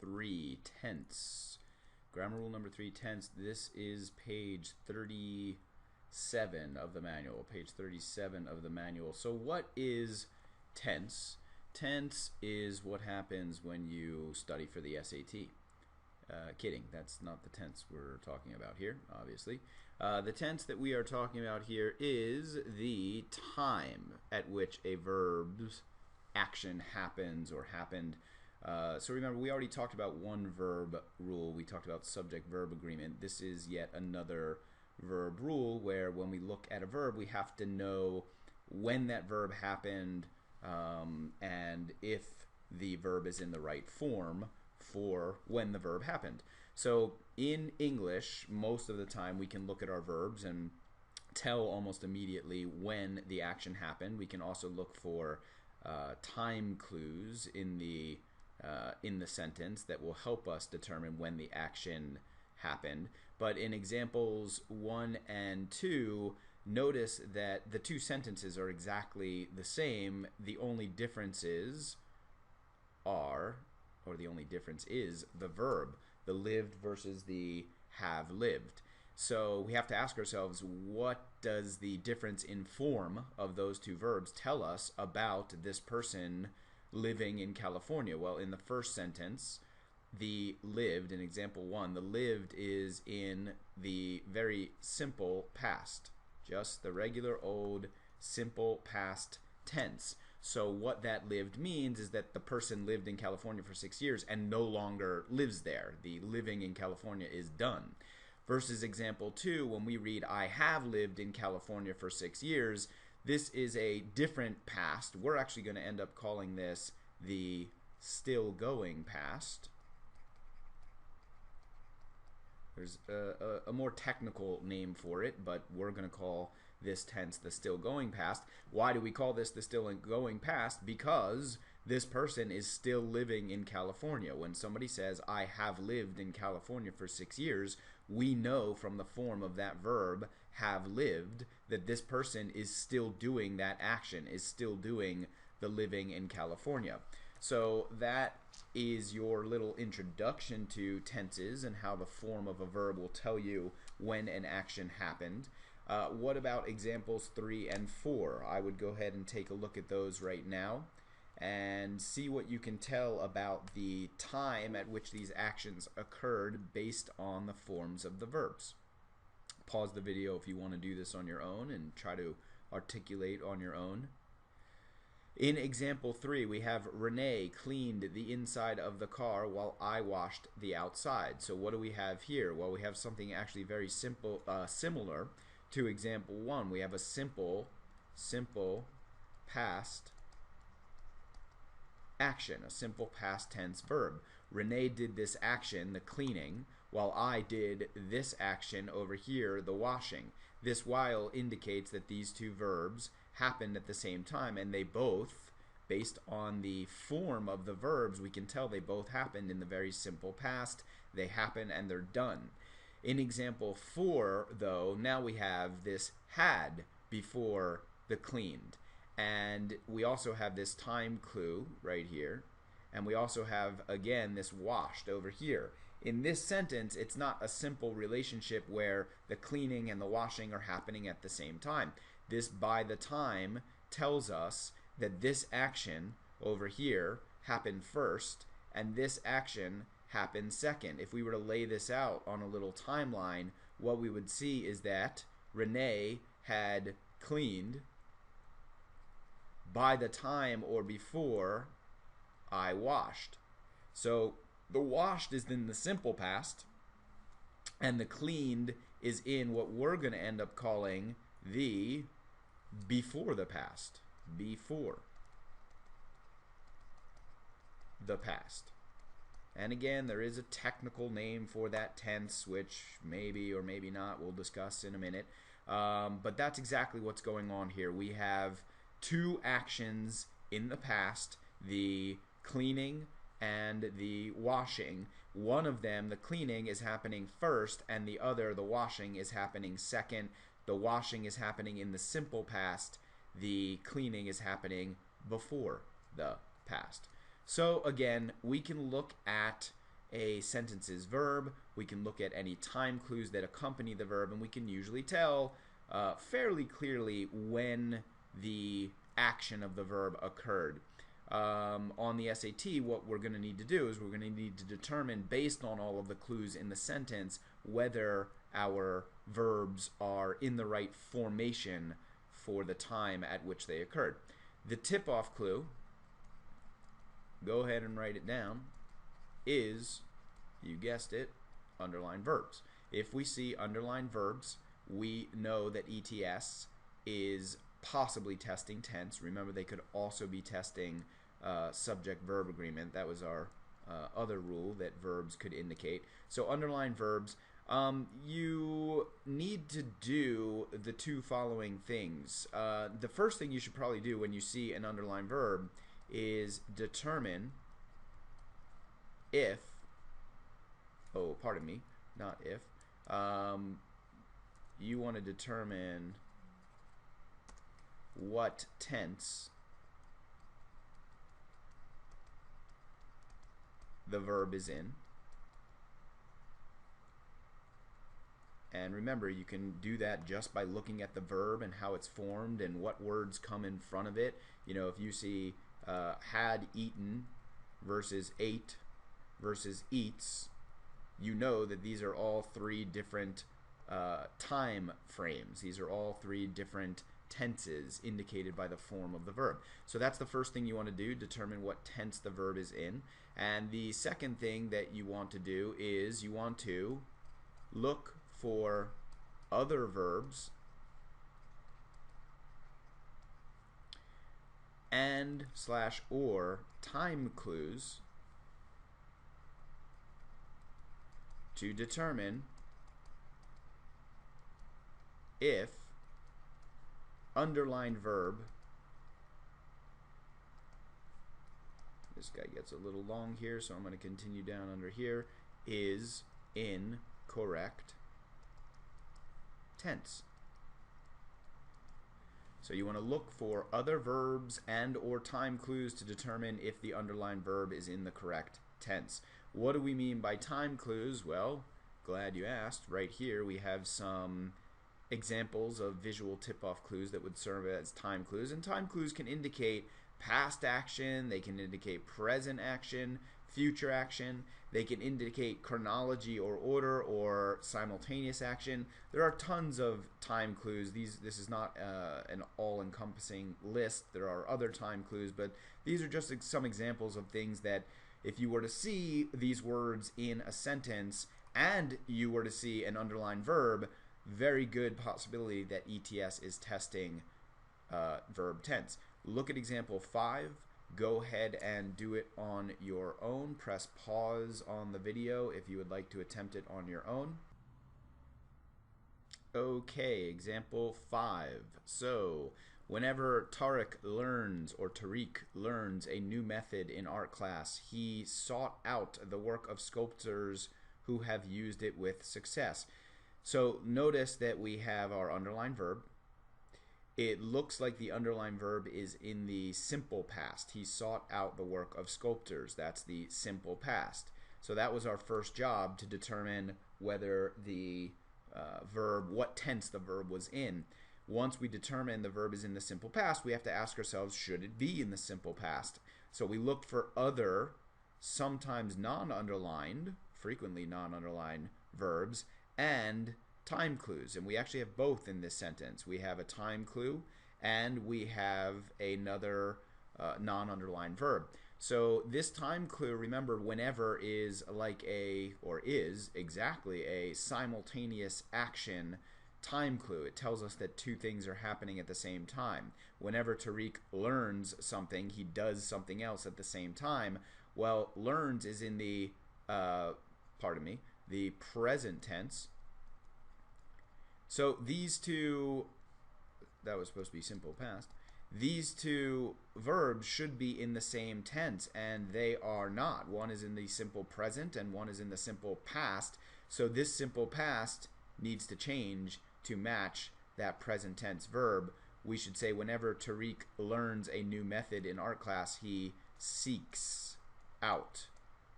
3, tense. Grammar rule number 3, tense. This is page 37 of the manual. Page 37 of the manual. So what is tense? Tense is what happens when you study for the SAT. Kidding, that's not the tense we're talking about here, obviously. The tense that we are talking about here is the time at which a verb's action happens or happened. So remember, we already talked about one verb rule. We talked about subject-verb agreement. This is yet another verb rule where when we look at a verb, we have to know when that verb happened and if the verb is in the right form for when the verb happened. So in English, most of the time we can look at our verbs and tell almost immediately when the action happened. We can also look for time clues in the sentence that will help us determine when the action happened. But in examples 1 and 2, notice that the two sentences are exactly the same. The only differences are, or the only difference is the verb, the lived versus the have lived. So we have to ask ourselves, what does the difference in form of those two verbs tell us about this person living in California? Well, in the first sentence, the lived, in example 1, the lived is in the very simple past, just the regular old simple past tense. So what that lived means is that the person lived in California for 6 years and no longer lives there. The living in California is done. Versus example 2, when we read, I have lived in California for 6 years, this is a different past. We're actually going to end up calling this the still going past. There's a more technical name for it, but we're going to call this tense the still going past. Why do we call this the still going past? Because this person is still living in California. When somebody says, I have lived in California for 6 years, we know from the form of that verb, have lived, that this person is still doing that action, is still doing the living in California. So that is your little introduction to tenses and how the form of a verb will tell you when an action happened. What about examples 3 and 4? I would go ahead and take a look at those right now and see what you can tell about the time at which these actions occurred based on the forms of the verbs. Pause the video if you want to do this on your own and try to articulate on your own. In example 3, we have Renee cleaned the inside of the car while I washed the outside. So what do we have here? Well, we have something actually very simple, similar to example 1. We have a simple past action, a simple past tense verb. Renee did this action, the cleaning, while I did this action over here, the washing. This while indicates that these two verbs happened at the same time, and they both, based on the form of the verbs, we can tell they both happened in the very simple past. They happen and they're done. In example 4, though, now we have this had before the cleaned. And we also have this time clue right here. And we also have, again, this washed over here. In this sentence, it's not a simple relationship where the cleaning and the washing are happening at the same time. This by the time tells us that this action over here happened first and this action happened second. If we were to lay this out on a little timeline, what we would see is that Renee had cleaned by the time or before I washed. So the washed is in the simple past and the cleaned is in what we're going to end up calling the before the past. Before the past. And again, there is a technical name for that tense, which maybe or maybe not we'll discuss in a minute. But that's exactly what's going on here. We have two actions in the past, the cleaning and the washing. One of them, the cleaning, is happening first, and the other, the washing, is happening second. The washing is happening in the simple past. The cleaning is happening before the past. So again, we can look at a sentence's verb, we can look at any time clues that accompany the verb, and we can usually tell fairly clearly when the action of the verb occurred. On the SAT, what we're going to need to do is we're going to need to determine, based on all of the clues in the sentence, whether our verbs are in the right formation for the time at which they occurred. The tip-off clue, go ahead and write it down, is, you guessed it, underlined verbs. If we see underlined verbs, we know that ETS is possibly testing tense. Remember, they could also be testing subject-verb agreement. That was our other rule, that verbs could indicate. So underlined verbs, you need to do the two following things. The first thing you should probably do when you see an underlined verb is determine if, oh, pardon me, not if, you want to determine what tense the verb is in. And remember, you can do that just by looking at the verb and how it's formed and what words come in front of it. You know, if you see had eaten versus ate versus eats, you know that these are all three different time frames. These are all three different tenses indicated by the form of the verb. So that's the first thing you want to do, determine what tense the verb is in. And the second thing that you want to do is you want to look for other verbs and / or time clues to determine if underlined verb, this guy gets a little long here, so I'm going to continue down under here, is in correct tense. So you want to look for other verbs and or time clues to determine if the underlined verb is in the correct tense. What do we mean by time clues? Well, glad you asked. Right here we have some examples of visual tip-off clues that would serve as time clues, and time clues can indicate past action, they can indicate present action, future action, they can indicate chronology or order or simultaneous action. There are tons of time clues. This is not an all-encompassing list. There are other time clues, but these are just some examples of things that if you were to see these words in a sentence and you were to see an underlined verb, very good possibility that ETS is testing verb tense. Look at example 5. Go ahead and do it on your own. Press pause on the video if you would like to attempt it on your own. Okay, example 5. So, whenever Tariq learns a new method in art class, he sought out the work of sculptors who have used it with success. So notice that we have our underlined verb. It looks like the underlined verb is in the simple past. He sought out the work of sculptors. That's the simple past. So that was our first job, to determine whether the verb, what tense the verb was in. Once we determine the verb is in the simple past, we have to ask ourselves, should it be in the simple past? So we looked for other, sometimes non-underlined, frequently non-underlined verbs, and time clues, and we actually have both in this sentence. We have a time clue and we have another non-underlined verb. So this time clue, remember, whenever is like a, or is exactly a simultaneous action time clue. It tells us that two things are happening at the same time. Whenever Tariq learns something, he does something else at the same time. Well, learns is in the the present tense. So these two, that was supposed to be simple past, these two verbs should be in the same tense, and they are not. One is in the simple present and one is in the simple past. So this simple past needs to change to match that present tense verb. We should say, whenever Tariq learns a new method in art class, he seeks out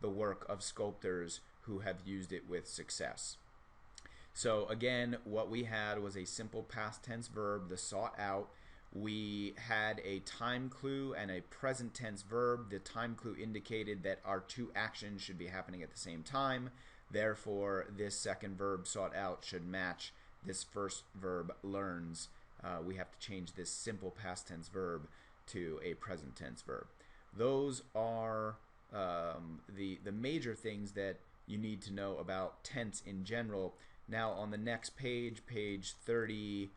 the work of sculptors who have used it with success. So again, what we had was a simple past tense verb, the sought out. We had a time clue and a present tense verb. The time clue indicated that our two actions should be happening at the same time. Therefore, this second verb, sought out, should match this first verb, learns. We have to change this simple past tense verb to a present tense verb. Those are the major things that you need to know about tense in general. Now on the next page, page 38,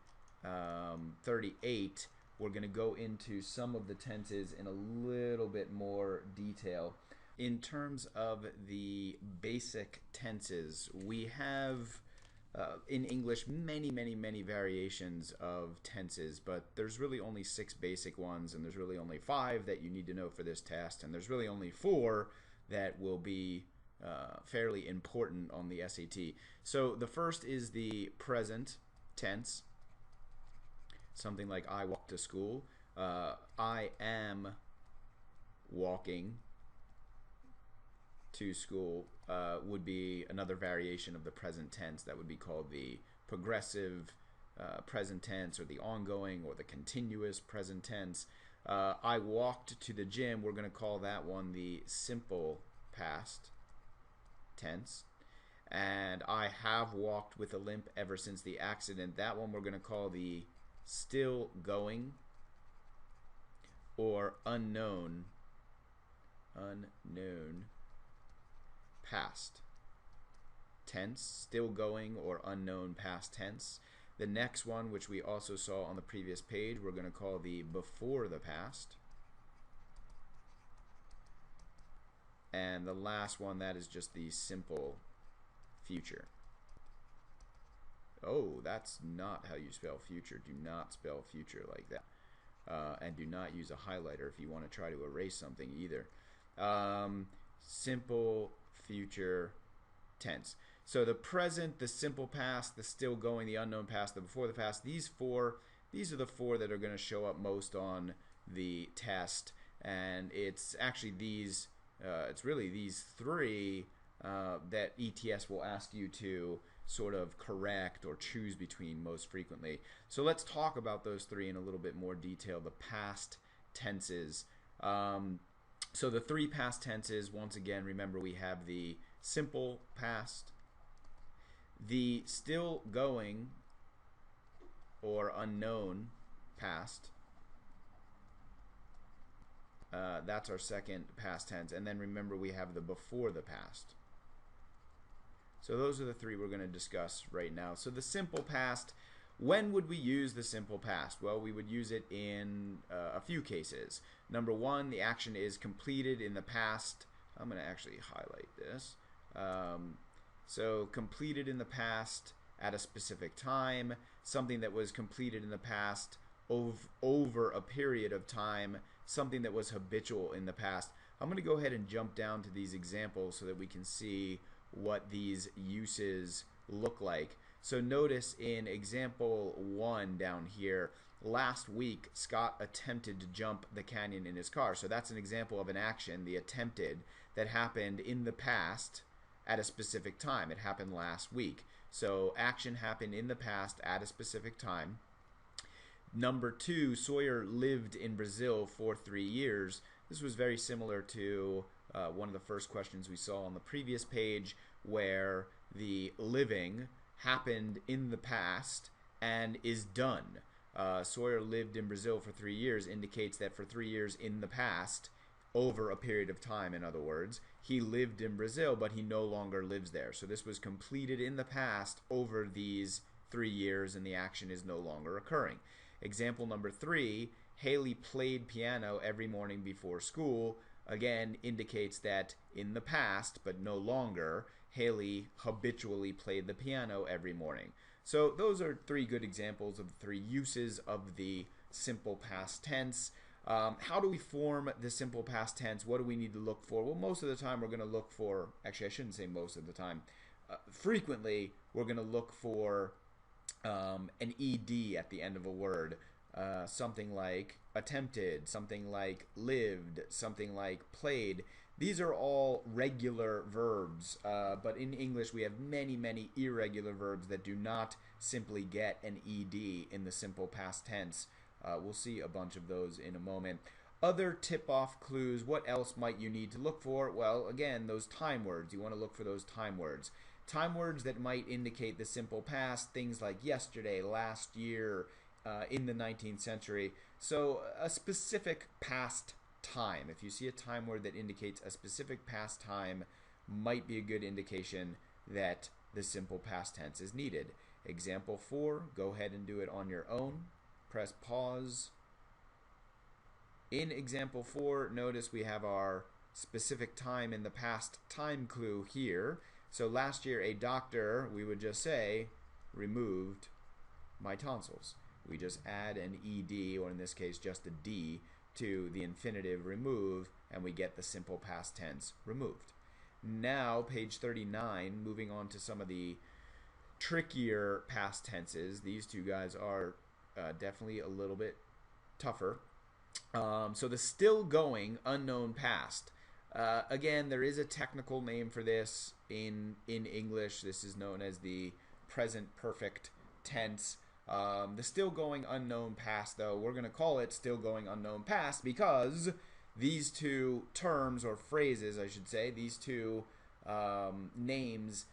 we're going to go into some of the tenses in a little bit more detail. In terms of the basic tenses, we have in English many variations of tenses, but there's really only 6 basic ones, and there's really only 5 that you need to know for this test, and there's really only 4 that will be fairly important on the SAT. So the first is the present tense, something like I walk to school. I am walking to school would be another variation of the present tense that would be called the progressive present tense, or the ongoing, or the continuous present tense. I walked to the gym, we're going to call that one the simple past tense. And I have walked with a limp ever since the accident, that one we're going to call the still going, or unknown past tense, still going or unknown past tense. The next one, which we also saw on the previous page, we're going to call the before the past. And the last one, that is just the simple future. Oh, that's not how you spell future. Do not spell future like that. And do not use a highlighter if you want to try to erase something either. Simple future tense. So the present, the simple past, the still going, the unknown past, the before the past, these are the 4 that are going to show up most on the test. And it's actually these, it's really these 3 that ETS will ask you to sort of correct or choose between most frequently. So let's talk about those 3 in a little bit more detail, the past tenses. So the 3 past tenses, once again, remember we have the simple past, the still going or unknown past. That's our second past tense. And then remember we have the before the past. So those are the 3 we're going to discuss right now. So the simple past, when would we use the simple past? Well, we would use it in a few cases. Number 1, the action is completed in the past. I'm going to actually highlight this. So completed in the past at a specific time, something that was completed in the past over a period of time, something that was habitual in the past. I'm going to go ahead and jump down to these examples so that we can see what these uses look like. So notice in example 1 down here, last week Scott attempted to jump the canyon in his car. So that's an example of an action, the attempted, that happened in the past at a specific time. It happened last week. So action happened in the past at a specific time. Number 2, Sawyer lived in Brazil for 3 years. This was very similar to one of the first questions we saw on the previous page, where the living happened in the past and is done. Sawyer lived in Brazil for 3 years indicates that for 3 years in the past, over a period of time, in other words, he lived in Brazil, but he no longer lives there. So this was completed in the past over these 3 years, and the action is no longer occurring. Example number 3, Haley played piano every morning before school. Again, indicates that in the past, but no longer, Haley habitually played the piano every morning. So those are 3 good examples of the 3 uses of the simple past tense. How do we form the simple past tense? What do we need to look for? Well, most of the time we're going to look for, actually I shouldn't say most of the time, frequently we're going to look for an ED at the end of a word. Something like attempted, something like lived, something like played. These are all regular verbs, but in English we have many, many irregular verbs that do not simply get an ed in the simple past tense. We'll see a bunch of those in a moment. Other tip-off clues, what else might you need to look for? Well, again, those time words. You want to look for those time words. Time words that might indicate the simple past, things like yesterday, last year, in the 19th century. So a specific past time. If you see a time word that indicates a specific past time, might be a good indication that the simple past tense is needed. Example 4, go ahead and do it on your own. Press pause. In example 4, notice we have our specific time in the past time clue here. So last year a doctor, we would just say, removed my tonsils. We just add an ed, or in this case just a d, to the infinitive remove, and we get the simple past tense removed. Now, page 39, moving on to some of the trickier past tenses. These two guys are definitely a little bit tougher. So the still going unknown past. Again, there is a technical name for this in English. This is known as the present perfect tense. The still going unknown past, though, we're going to call it still going unknown past because these two terms, or phrases I should say, these two names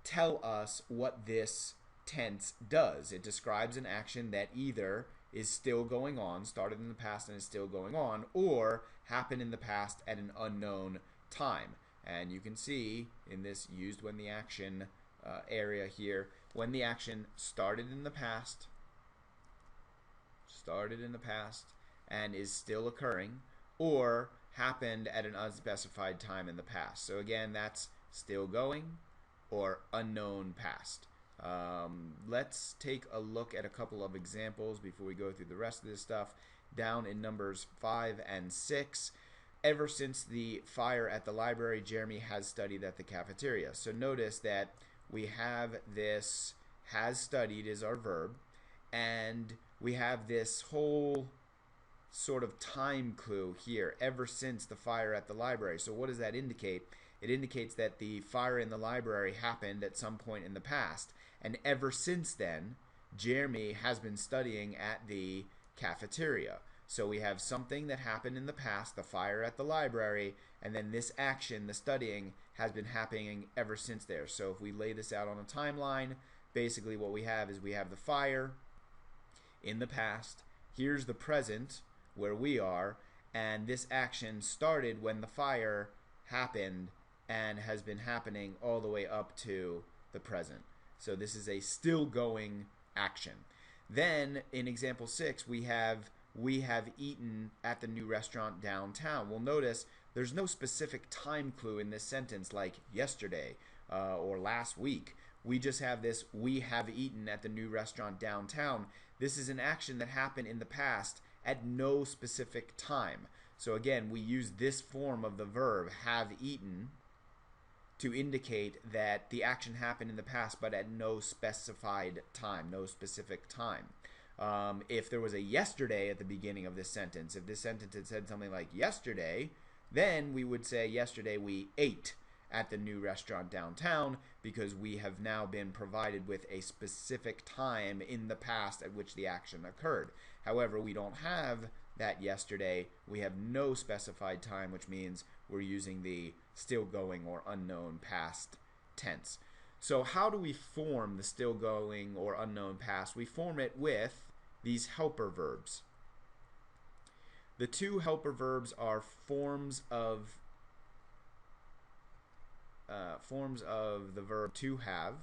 tell us what this tense does. It describes an action that either is still going on, started in the past and is still going on, or happened in the past at an unknown time. And you can see in this used when the action area here, when the action started in the past and is still occurring, or happened at an unspecified time in the past. So again, that's still going or unknown past. Let's take a look at a couple of examples before we go through the rest of this stuff. Down in numbers 5 and 6, ever since the fire at the library, Jeremy has studied at the cafeteria. So notice that we have this has studied is our verb, and we have this whole sort of time clue here, ever since the fire at the library. So what does that indicate? It indicates that the fire in the library happened at some point in the past, and ever since then, Jeremy has been studying at the cafeteria. So we have something that happened in the past, the fire at the library, and then this action, the studying, has been happening ever since there. So if we lay this out on a timeline, basically what we have is we have the fire in the past, here's the present where we are, and this action started when the fire happened and has been happening all the way up to the present. So this is a still going action. Then in example 6, we have eaten at the new restaurant downtown. Well, notice there's no specific time clue in this sentence like yesterday or last week. We just have this, we have eaten at the new restaurant downtown. This is an action that happened in the past at no specific time. So again, we use this form of the verb, have eaten, to indicate that the action happened in the past but at no specified time, no specific time. If there was a yesterday at the beginning of this sentence, if this sentence had said something like yesterday, then we would say yesterday we ate at the new restaurant downtown, because we have now been provided with a specific time in the past at which the action occurred. However, we don't have that yesterday. We have no specified time, which means we're using the still going or unknown past tense. So how do we form the still going or unknown past? We form it with these helper verbs. The two helper verbs are forms of the verb to have,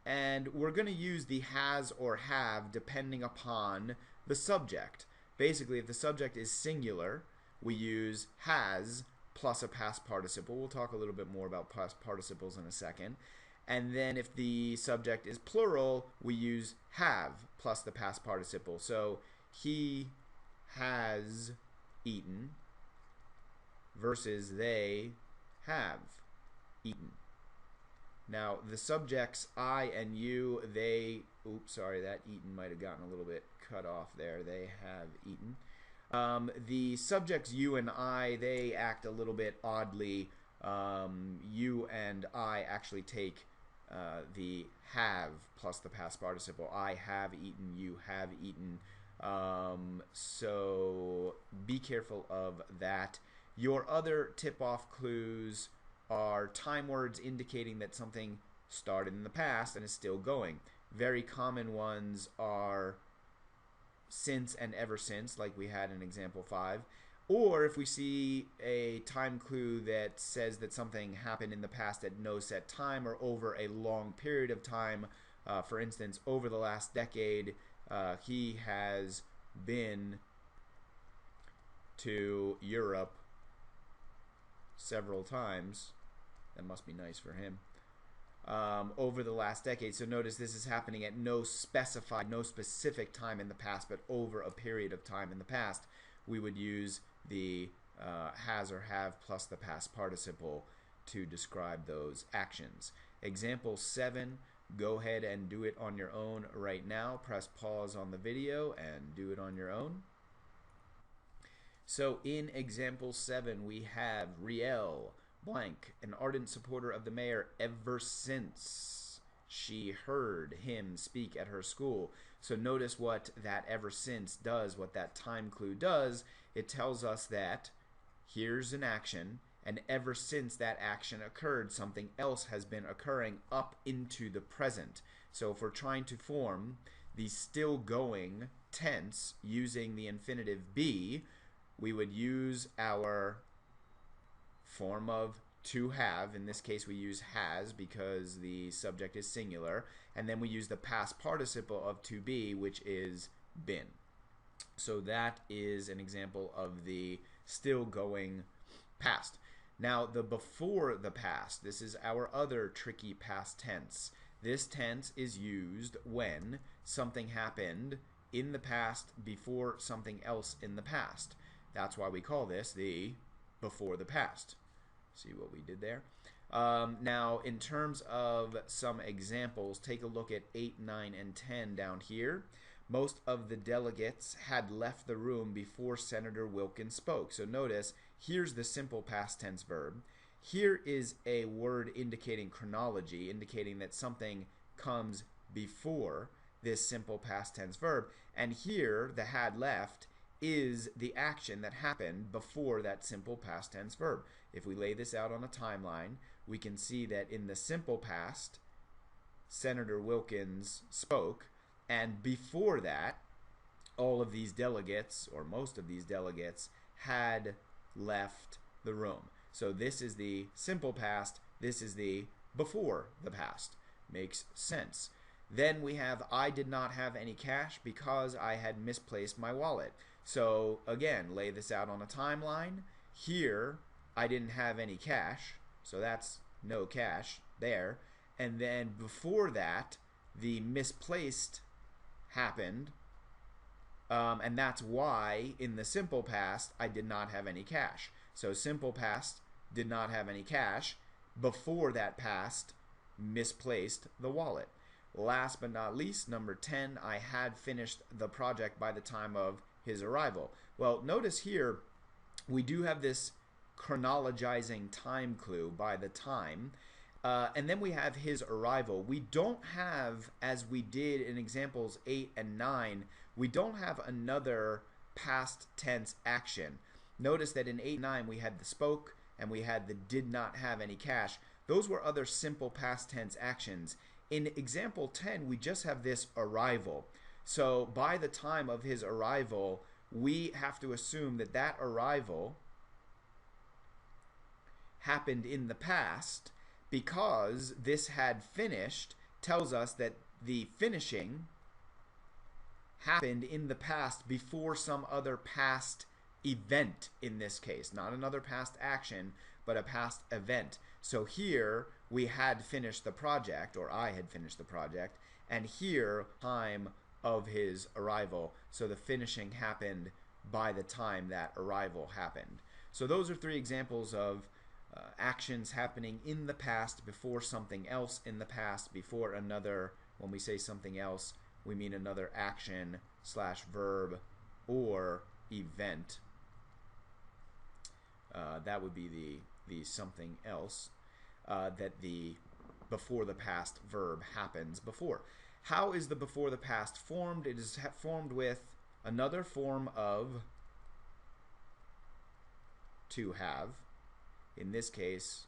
and we're going to use the has or have depending upon the subject. Basically, if the subject is singular, we use has plus a past participle. We'll talk a little bit more about past participles in a second. And then if the subject is plural, we use have plus the past participle. So he has eaten versus they have eaten. Now the subjects I and you, they, oops, sorry, that eaten might have gotten a little bit cut off there. They have eaten. The subjects you and I, they act a little bit oddly. You and I actually take the have plus the past participle. I have eaten, you have eaten. So be careful of that. Your other tip-off clues are time words indicating that something started in the past and is still going. Very common ones are since and ever since, like we had in example 5. Or if we see a time clue that says that something happened in the past at no set time or over a long period of time, for instance, over the last decade, he has been to Europe several times. That must be nice for him. Over the last decade. So notice this is happening at no specific time in the past, but over a period of time in the past. We would use the has or have plus the past participle to describe those actions. Example 7, go ahead and do it on your own right now. Press pause on the video and do it on your own. So in example 7 we have Riel blank, an ardent supporter of the mayor ever since she heard him speak at her school. So notice what that ever since does, what that time clue does. It tells us that here's an action, and ever since that action occurred, something else has been occurring up into the present. So if we're trying to form the still going tense using the infinitive be, we would use our form of to have. In this case we use has because the subject is singular, and then we use the past participle of to be, which is been. So that is an example of the still going past. Now the before the past, this is our other tricky past tense. This tense is used when something happened in the past before something else in the past. That's why we call this the before the past. See what we did there? Now, in terms of some examples, take a look at 8, 9, and 10 down here. Most of the delegates had left the room before Senator Wilkins spoke. So notice, here's the simple past tense verb. Here is a word indicating chronology, indicating that something comes before this simple past tense verb. And here, the had left is the action that happened before that simple past tense verb. If we lay this out on a timeline, we can see that in the simple past, Senator Wilkins spoke, and before that, all of these delegates, or most of these delegates, had left the room. So this is the simple past, this is the before the past. Makes sense. Then we have I did not have any cash because I had misplaced my wallet. So again, lay this out on a timeline. Here, I didn't have any cash, so that's no cash there. And then before that, the misplaced happened, and that's why in the simple past, I did not have any cash. So simple past, did not have any cash. Before that past, misplaced the wallet. Last but not least, number 10, I had finished the project by the time of his arrival. Well, notice here we do have this chronologizing time clue by the time, and then we have his arrival. We don't have, as we did in examples 8 and 9, we don't have another past tense action. Notice that in 8 and 9 we had the spoke and we had the did not have any cash. Those were other simple past tense actions. In example 10 we just have this arrival. So by the time of his arrival, we have to assume that that arrival happened in the past, because this had finished tells us that the finishing happened in the past before some other past event, in this case. Not another past action, but a past event. So here we had finished the project, or I had finished the project, and here time of his arrival. So the finishing happened by the time that arrival happened. So those are 3 examples of actions happening in the past before something else in the past before another. When we say something else, we mean another action / verb or event. That would be the something else that the before the past verb happens before. How is the before the past formed? It is formed with another form of to have, in this case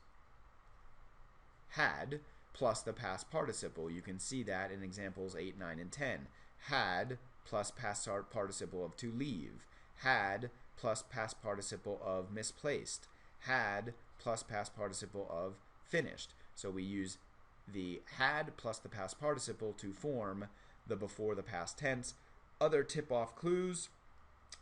had, plus the past participle. You can see that in examples 8, 9, and 10. Had plus past participle of to leave. Had plus past participle of misplaced. Had plus past participle of finished. So we use the had plus the past participle to form the before the past tense. Other tip-off clues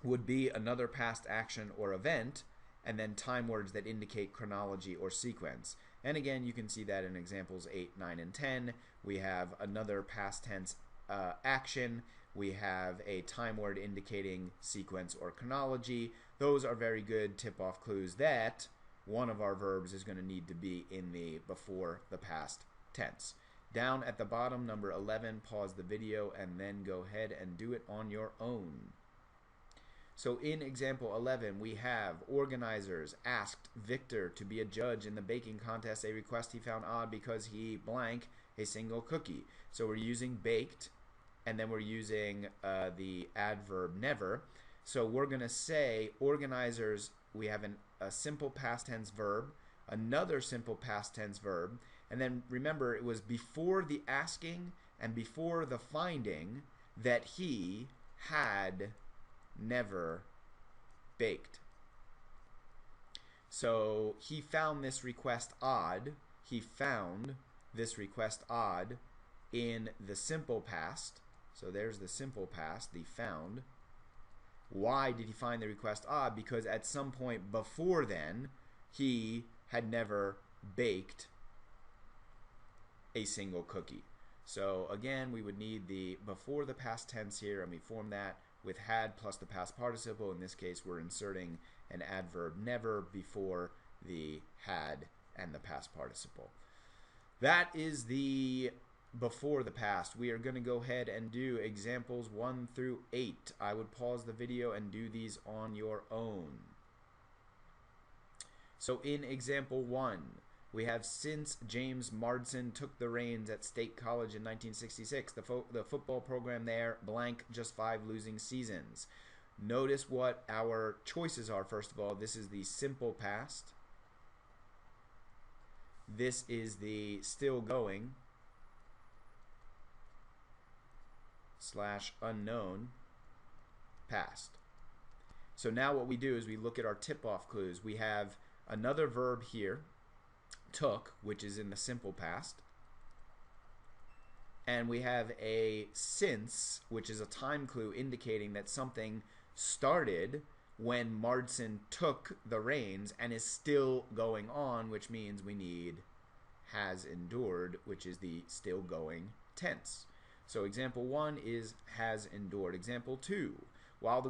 would be another past action or event, and then time words that indicate chronology or sequence. And again, you can see that in examples 8, 9, and 10. We have another past tense action. We have a time word indicating sequence or chronology. Those are very good tip-off clues that one of our verbs is going to need to be in the before the past tense. Down at the bottom, number 11, pause the video and then go ahead and do it on your own. So in example 11, we have organizers asked Victor to be a judge in the baking contest, a request he found odd because he blank a single cookie. So we're using baked, and then we're using the adverb never. So we're going to say organizers, we have a simple past tense verb, another simple past tense verb, and then remember it was before the asking and before the finding that he had never baked. So he found this request odd. He found this request odd in the simple past. So there's the simple past, the found. Why did he find the request odd? Because at some point before then, he had never baked a single cookie. So again, we would need the before the past tense here, and we form that with had plus the past participle. In this case, we're inserting an adverb never before the had and the past participle. That is the before the past. We are going to go ahead and do examples 1 through 8. I would pause the video and do these on your own. So in example 1, we have since James Marsden took the reins at State College in 1966, the football program there, blank, just 5 losing seasons. Notice what our choices are. First of all, this is the simple past. This is the still going / unknown past. So now what we do is we look at our tip-off clues. We have another verb here, took, which is in the simple past, and we have a since, which is a time clue indicating that something started when Marsden took the reins and is still going on, which means we need has endured, which is the still going tense. So example 1 is has endured. Example 2, while the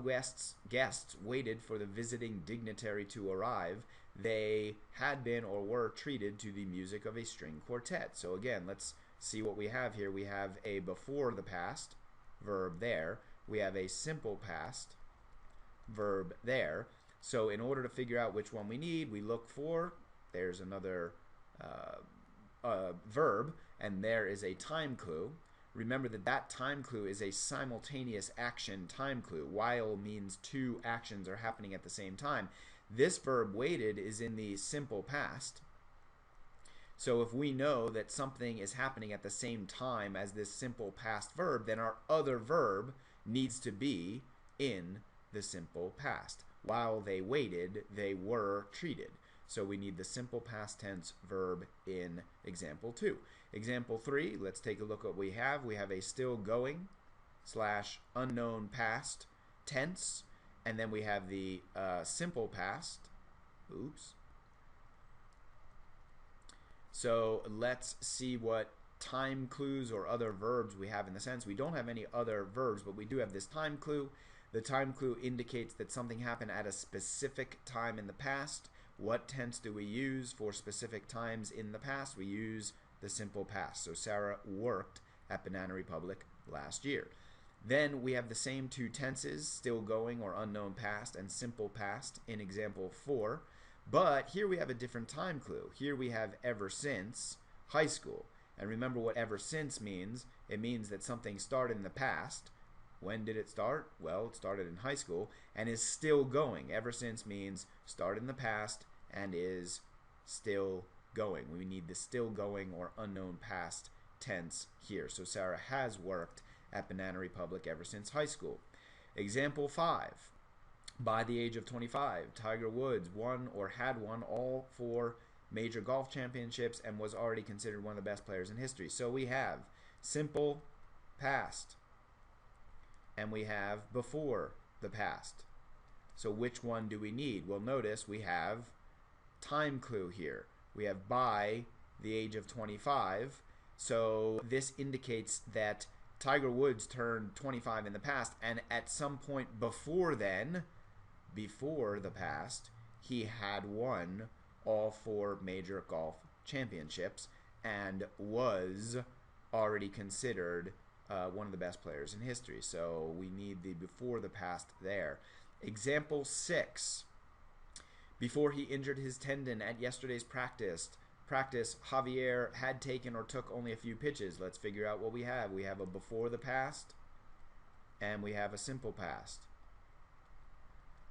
guests waited for the visiting dignitary to arrive, they had been or were treated to the music of a string quartet. So again, let's see what we have here. We have a before the past verb there. We have a simple past verb there. So in order to figure out which one we need, we look for, there's another verb, and there is a time clue. Remember that that time clue is a simultaneous action time clue. While means 2 actions are happening at the same time. This verb waited is in the simple past. So if we know that something is happening at the same time as this simple past verb, then our other verb needs to be in the simple past. While they waited, they were treated. So we need the simple past tense verb in example 2. Example 3, let's take a look at what we have. We have a still going / unknown past tense, and then we have the simple past. Oops. So let's see what time clues or other verbs we have in the sentence. We don't have any other verbs, but we do have this time clue. The time clue indicates that something happened at a specific time in the past. What tense do we use for specific times in the past? We use the simple past. So Sarah worked at Banana Republic last year. Then we have the same two tenses, still going or unknown past and simple past in example 4. But here we have a different time clue. Here we have ever since high school. And remember what ever since means. It means that something started in the past. When did it start? Well, it started in high school and is still going. Ever since means started in the past and is still going. We need the still going or unknown past tense here. So Sarah has worked at Banana Republic ever since high school. Example 5. By the age of 25, Tiger Woods won or had won all 4 major golf championships and was already considered one of the best players in history. So we have simple past and we have before the past. So which one do we need? Well, notice we have time clue here. We have by the age of 25. So this indicates that Tiger Woods turned 25 in the past, and at some point before then, before the past, he had won all 4 major golf championships and was already considered one of the best players in history. So we need the before the past there. Example 6. Before he injured his tendon at yesterday's practice, Javier had taken or took only a few pitches. Let's figure out what we have. We have a before the past and we have a simple past.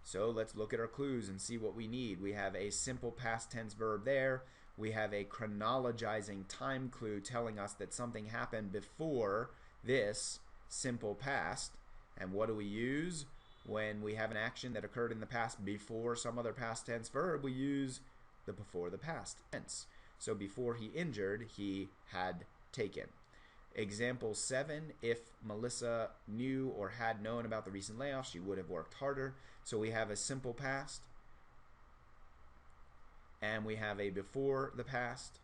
So let's look at our clues and see what we need. We have a simple past tense verb there. We have a chronologizing time clue telling us that something happened before this simple past. And what do we use when we have an action that occurred in the past before some other past tense verb? We use the before the past tense. So before he injured, he had taken. Example 7, if Melissa knew or had known about the recent layoffs, she would have worked harder. So we have a simple past and we have a before the past.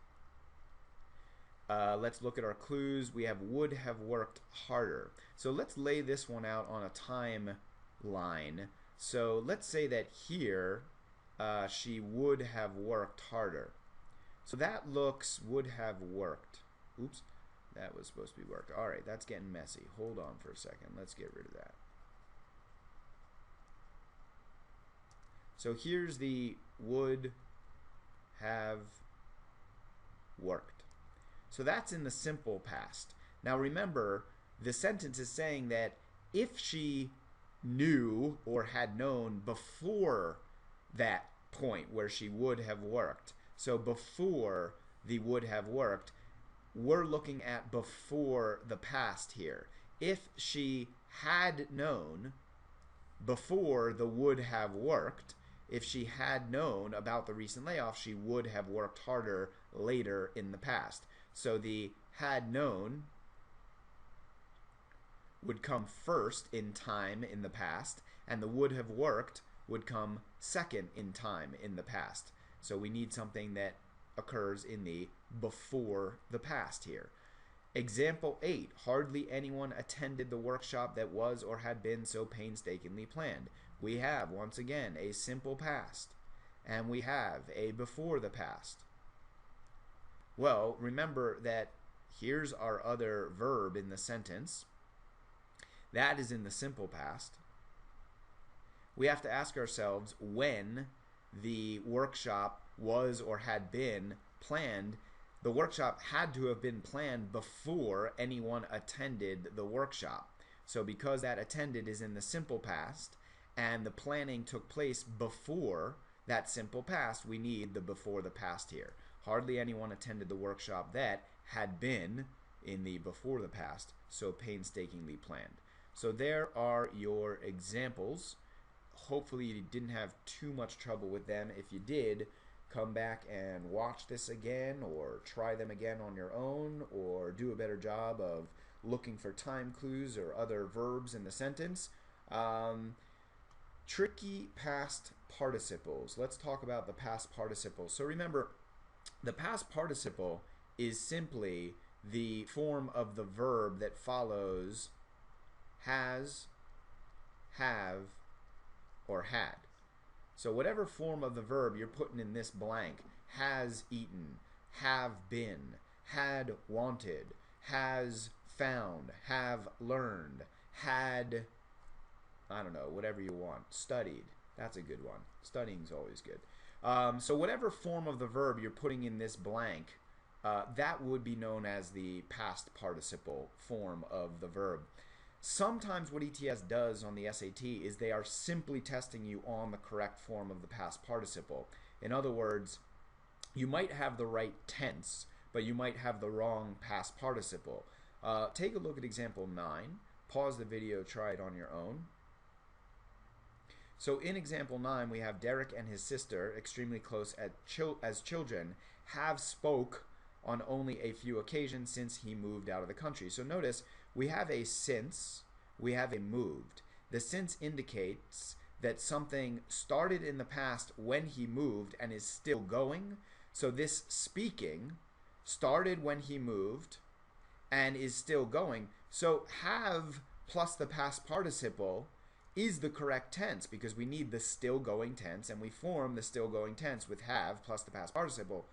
Let's look at our clues. We have would have worked harder. So let's lay this one out on a timeline. So let's say that here she would have worked harder. So that looks would have worked. Oops, that was supposed to be worked. All right, that's getting messy. Hold on for a second. Let's get rid of that. So here's the would have worked. So that's in the simple past. Now remember, the sentence is saying that if she knew or had known before that point where she would have worked, so before the would have worked, we're looking at before the past here. If she had known before the would have worked, if she had known about the recent layoff, she would have worked harder later in the past. So the had known would come first in time in the past, and the would have worked would come second in time in the past. So we need something that occurs in the before the past here. Example 8, hardly anyone attended the workshop that was or had been so painstakingly planned. We have, once again, a simple past, and we have a before the past. Well, remember that here's our other verb in the sentence. That is in the simple past. We have to ask ourselves when the workshop was or had been planned. The workshop had to have been planned before anyone attended the workshop. So because that attended is in the simple past and the planning took place before that simple past, we need the before the past here. Hardly anyone attended the workshop that had been in the before the past, so painstakingly planned. So there are your examples. Hopefully you didn't have too much trouble with them. If you did, come back and watch this again or try them again on your own or do a better job of looking for time clues or other verbs in the sentence. Tricky past participles. Let's talk about the past participle. So remember, the past participle is simply the form of the verb that follows has, have, or had. So whatever form of the verb you're putting in this blank, has eaten, have been, had wanted, has found, have learned, had, I don't know, whatever you want. Studied. That's a good one. Studying's always good. So whatever form of the verb you're putting in this blank, that would be known as the past participle form of the verb. Sometimes what ETS does on the SAT is they are simply testing you on the correct form of the past participle. In other words, you might have the right tense, but you might have the wrong past participle. Take a look at example 9. Pause the video, try it on your own. So in example 9, we have Derek and his sister, extremely close as children, have spoke on only a few occasions since he moved out of the country. So notice, we have a since, we have a moved. The since indicates that something started in the past when he moved and is still going. So this speaking started when he moved and is still going. So have plus the past participle is the correct tense because we need the still going tense, and we form the still going tense with have plus the past participle.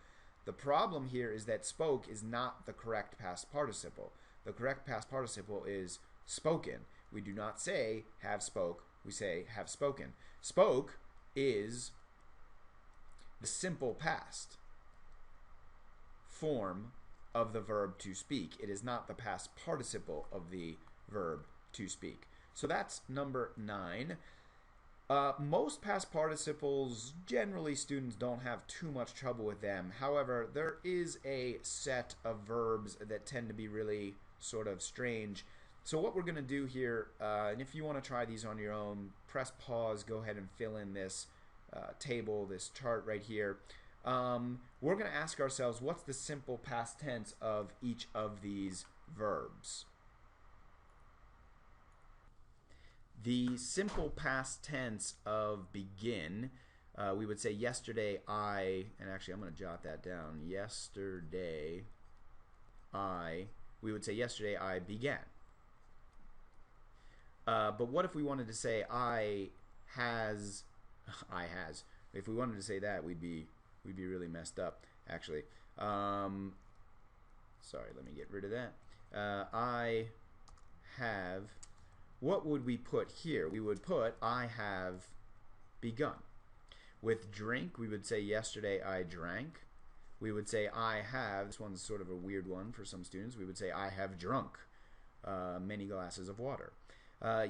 The problem here is that spoke is not the correct past participle. The correct past participle is spoken. We do not say have spoke, we say have spoken. Spoke is the simple past form of the verb to speak. It is not the past participle of the verb to speak. So that's number 9. Most past participles, generally students don't have too much trouble with them. However, there is a set of verbs that tend to be really sort of strange. So what we're going to do here, and if you want to try these on your own, press pause, go ahead and fill in this table, this chart right here. We're going to ask ourselves, what's the simple past tense of each of these verbs? The simple past tense of begin, we would say yesterday I, and actually I'm going to jot that down, yesterday I, we would say yesterday I began. But what if we wanted to say I has, if we wanted to say that, we'd be really messed up, actually. Sorry, let me get rid of that. I have, what would we put here? We would put I have begun. With drink, we would say yesterday I drank. We would say I have, this one's sort of a weird one for some students, we would say I have drunk many glasses of water.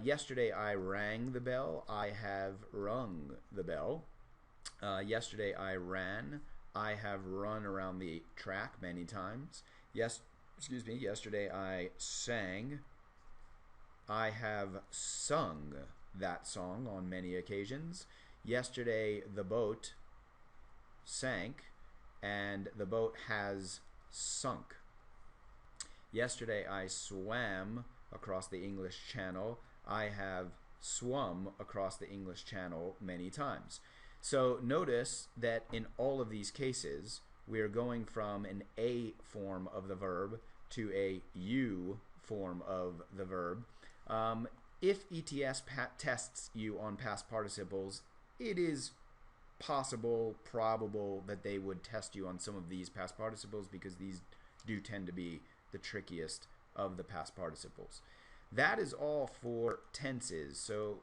Yesterday I rang the bell. I have rung the bell. Yesterday I ran. I have run around the track many times. Yesterday I sang. I have sung that song on many occasions. Yesterday the boat sank and the boat has sunk. Yesterday I swam across the English Channel. I have swum across the English Channel many times. So notice that in all of these cases we are going from an A form of the verb to a U form of the verb. If ETS tests you on past participles, it is possible, probable that they would test you on some of these past participles because these do tend to be the trickiest of the past participles. That is all for tenses. So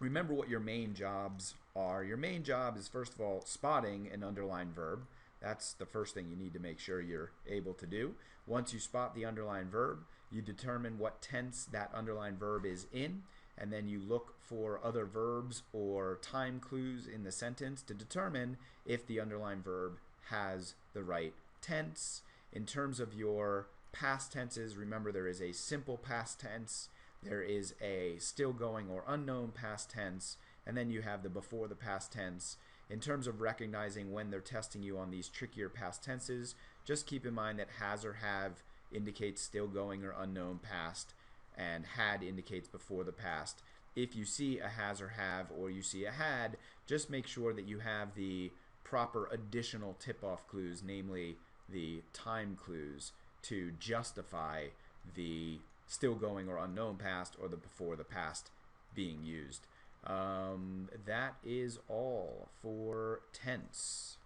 remember what your main jobs are. Your main job is, first of all, spotting an underlined verb. That's the first thing you need to make sure you're able to do. Once you spot the underlined verb, you determine what tense that underlined verb is in, and then you look for other verbs or time clues in the sentence to determine if the underlined verb has the right tense. In terms of your past tenses, remember there is a simple past tense, there is a still going or unknown past tense, and then you have the before the past tense. In terms of recognizing when they're testing you on these trickier past tenses, just keep in mind that has or have indicates still going or unknown past, and had indicates before the past. If you see a has or have, or you see a had, just make sure that you have the proper additional tip-off clues, namely the time clues, to justify the still going or unknown past or the before the past being used. That is all for tense.